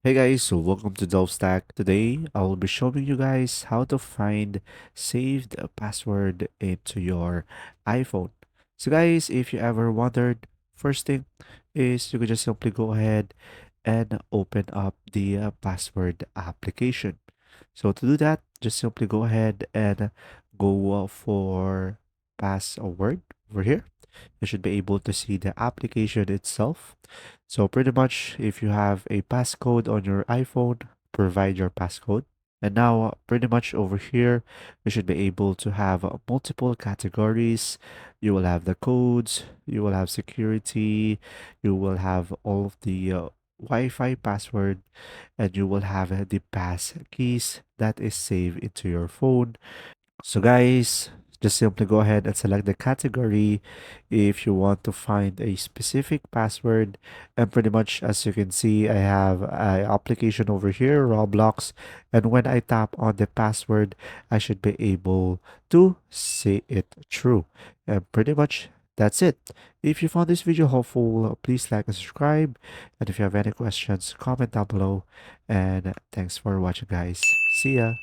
Hey guys, so welcome to Stack. Today, I will be showing you guys how to find saved password into your iPhone. So guys, if you ever wondered, first thing is you could just simply go ahead and open up the password application. So to do that, just simply go ahead and go for password over here. You should be able to see the application itself. So pretty much if you have a passcode on your iPhone, provide your passcode. And now pretty much over here, you should be able to have multiple categories. You will have the codes, you will have security, you will have all of the Wi-Fi password, and you will have the pass keys that is saved into your phone. So guys, just simply go ahead and select the category if you want to find a specific password. And pretty much as you can see, I have an application over here, Roblox. And when I tap on the password, I should be able to say it true. And pretty much that's it. If you found this video helpful, please like and subscribe. And if you have any questions, comment down below. And thanks for watching, guys. See ya.